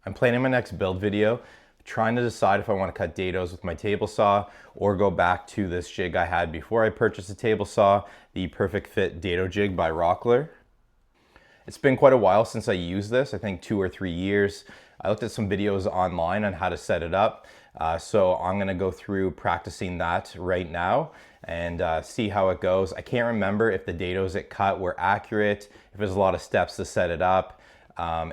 I'm planning my next build video, trying to decide if I want to cut dados with my table saw or go back to this jig I had before I purchased the table saw, the Perfect Fit Dado Jig by Rockler. It's been quite a while since I used this, I think 2 or 3 years. I looked at some videos online on how to set it up, so I'm gonna go through practicing that right now and see how it goes. I can't remember if the dados it cut were accurate, if there's a lot of steps to set it up,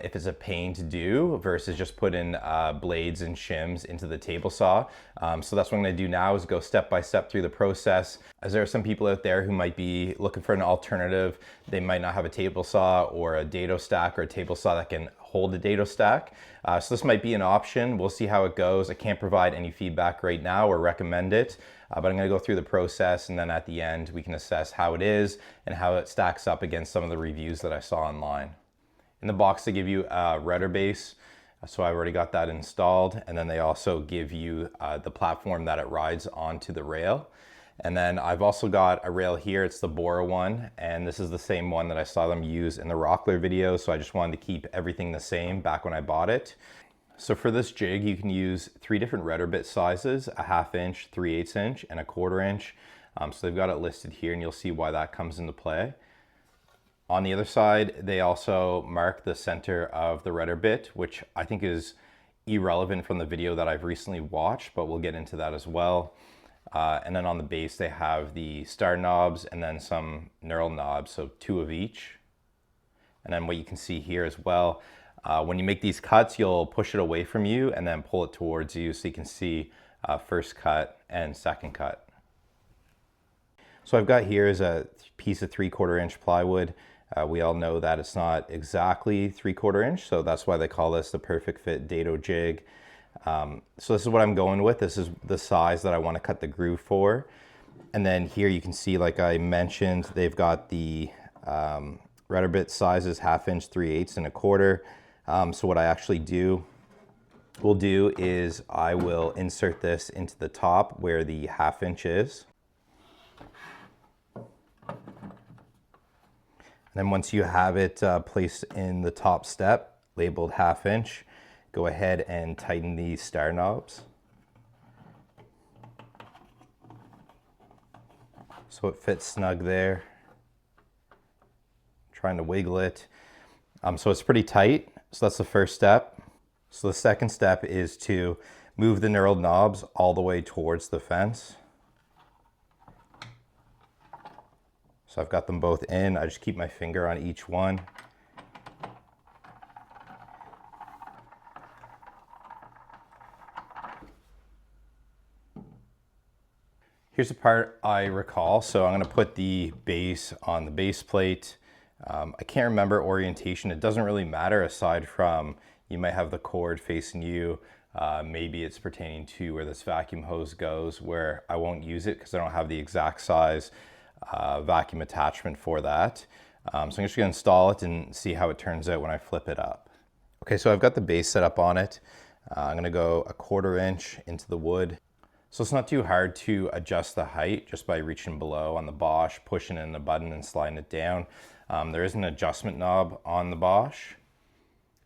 if it's a pain to do versus just putting blades and shims into the table saw. So that's what I'm gonna do now, is go step by step through the process, as there are some people out there who might be looking for an alternative. They might not have a table saw or a dado stack or a table saw that can hold a dado stack. So this might be an option. We'll see how it goes. I can't provide any feedback right now or recommend it, but I'm gonna go through the process, and then at the end we can assess how it is and how it stacks up against some of the reviews that I saw online. In the box they give you a rudder base, so I've already got that installed, and then they also give you the platform that it rides onto the rail. And then I've also got a rail here, it's the Bora one, and this is the same one that I saw them use in the Rockler video, so I just wanted to keep everything the same back when I bought it. So for this jig you can use 3 different rudder bit sizes, a 1/2 inch, 3/8 inch, and a 1/4 inch. So they've got it listed here, and you'll see why that comes into play. On the other side, they also mark the center of the rudder bit, which I think is irrelevant from the video that I've recently watched, but we'll get into that as well. And then on the base, they have the star knobs and then some knurl knobs, so 2 of each. And then what you can see here as well, when you make these cuts, you'll push it away from you and then pull it towards you so you can see first cut and second cut. So I've got here is a piece of 3/4 inch plywood. We all know that it's not exactly 3/4 inch, so that's why they call this the Perfect Fit Dado Jig. So this is what I'm going with. This is the size that I want to cut the groove for. And then here you can see, like I mentioned, they've got the rudder bit sizes, 1/2 inch, 3/8, and a 1/4. So what I actually will do is I will insert this into the top where the 1/2 inch is. Then once you have it placed in the top step, labeled 1/2 inch, go ahead and tighten these star knobs so it fits snug there. Trying to wiggle it. So it's pretty tight, so that's the first step. So the second step is to move the knurled knobs all the way towards the fence. So I've got them both in. I just keep my finger on each one. Here's the part I recall. So I'm gonna put the base on the base plate. I can't remember orientation. It doesn't really matter, aside from you might have the cord facing you. Maybe it's pertaining to where this vacuum hose goes, where I won't use it because I don't have the exact size vacuum attachment for that. So I'm just gonna install it and see how it turns out when I flip it up. Okay, so I've got the base set up on it. I'm gonna go a 1/4 inch into the wood. So it's not too hard to adjust the height just by reaching below on the Bosch, pushing in the button and sliding it down. There is an adjustment knob on the Bosch.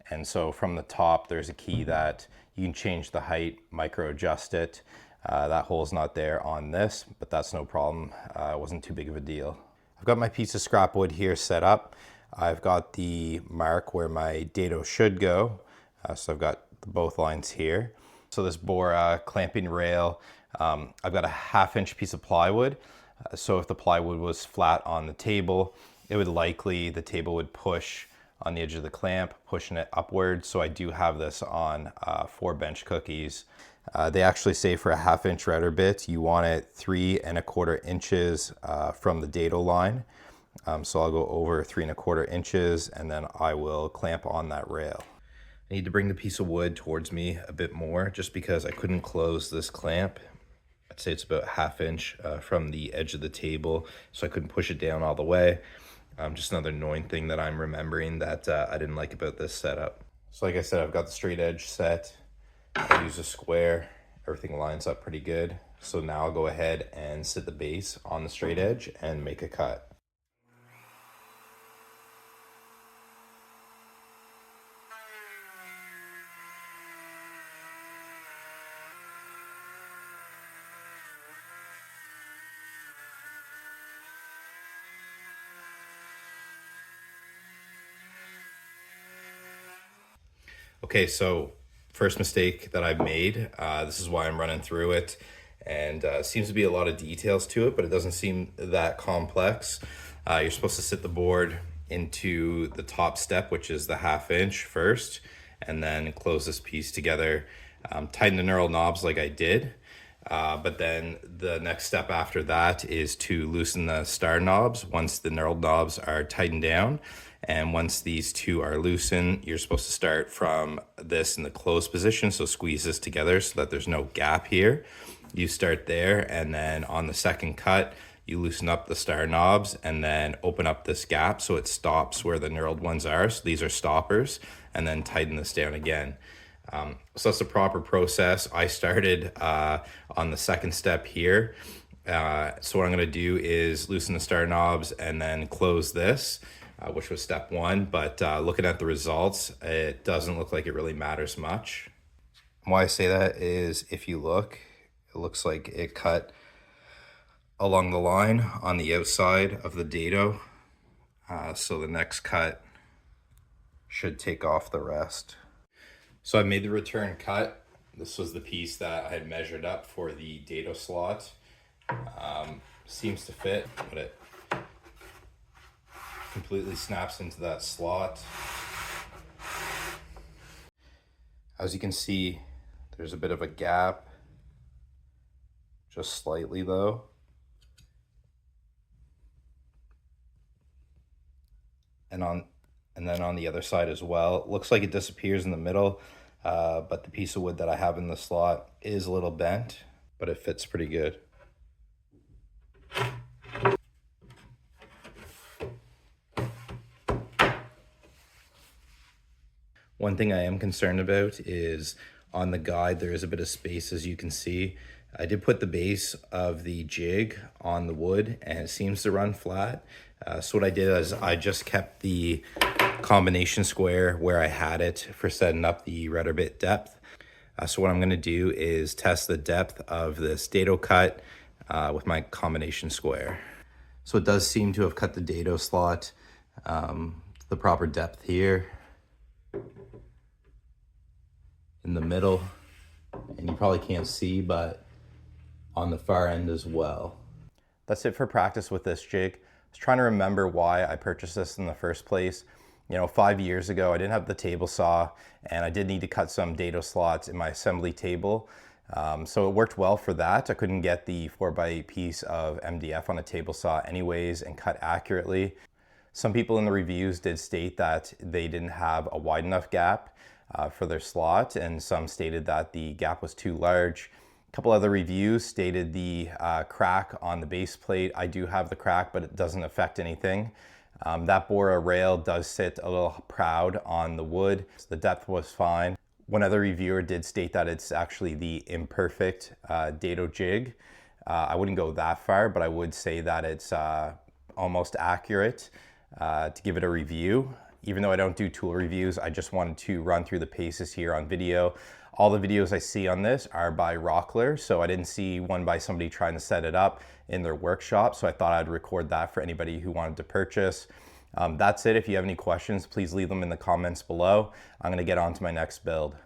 And so from the top, there's a key that you can change the height, micro adjust it. That hole's not there on this, but that's no problem. It wasn't too big of a deal. I've got my piece of scrap wood here set up. I've got the mark where my dado should go. So I've got both lines here. So this Bora clamping rail, I've got a 1/2 inch piece of plywood. So if the plywood was flat on the table, it would likely, the table would push on the edge of the clamp, pushing it upwards. So I do have this on 4 bench cookies. They actually say for a 1/2 inch rudder bit, you want it 3¼ inches from the dado line. So I'll go over 3¼ inches, and then I will clamp on that rail. I need to bring the piece of wood towards me a bit more, just because I couldn't close this clamp. I'd say it's about 1/2 inch from the edge of the table, so I couldn't push it down all the way. Just another annoying thing that I'm remembering that I didn't like about this setup. So like I said, I've got the straight edge set. I use a square. Everything lines up pretty good. So now I'll go ahead and sit the base on the straight edge and make a cut. Okay, so first mistake that I've made, this is why I'm running through it, and seems to be a lot of details to it, but it doesn't seem that complex. You're supposed to sit the board into the top step, which is the 1/2 inch first, and then close this piece together. Tighten the knurled knobs like I did, but then the next step after that is to loosen the star knobs once the knurled knobs are tightened down. And once these two are loosened, you're supposed to start from this in the closed position. So squeeze this together so that there's no gap here. You start there, and then on the second cut, you loosen up the star knobs and then open up this gap so it stops where the knurled ones are. So these are stoppers, and then tighten this down again. So that's the proper process. I started on the second step here. So what I'm gonna do is loosen the star knobs and then close this, which was step one, but looking at the results, it doesn't look like it really matters much. Why I say that is if you look, it looks like it cut along the line on the outside of the dado. So the next cut should take off the rest. So I made the return cut. This was the piece that I had measured up for the dado slot. Seems to fit, but it completely snaps into that slot. As you can see, there's a bit of a gap, just slightly though. And then on the other side as well, it looks like it disappears in the middle, but the piece of wood that I have in the slot is a little bent, but it fits pretty good. One thing I am concerned about is on the guide, there is a bit of space, as you can see. I did put the base of the jig on the wood and it seems to run flat. So what I did is I just kept the combination square where I had it for setting up the rudder bit depth. So what I'm gonna do is test the depth of this dado cut with my combination square. So it does seem to have cut the dado slot the proper depth here in the middle, and you probably can't see, but on the far end as well. That's it for practice with this jig. I was trying to remember why I purchased this in the first place. You know, 5 years ago, I didn't have the table saw, and I did need to cut some dado slots in my assembly table. So it worked well for that. I couldn't get the 4x8 piece of MDF on a table saw anyways and cut accurately. Some people in the reviews did state that they didn't have a wide enough gap for their slot, and some stated that the gap was too large. A couple other reviews stated the crack on the base plate. I do have the crack, but it doesn't affect anything. That Bora rail does sit a little proud on the wood. So the depth was fine. One other reviewer did state that it's actually the imperfect dado jig. I wouldn't go that far, but I would say that it's almost accurate to give it a review. Even though I don't do tool reviews, I just wanted to run through the paces here on video. All the videos I see on this are by Rockler, so I didn't see one by somebody trying to set it up in their workshop, so I thought I'd record that for anybody who wanted to purchase. That's it. If you have any questions, please leave them in the comments below. I'm gonna get on to my next build.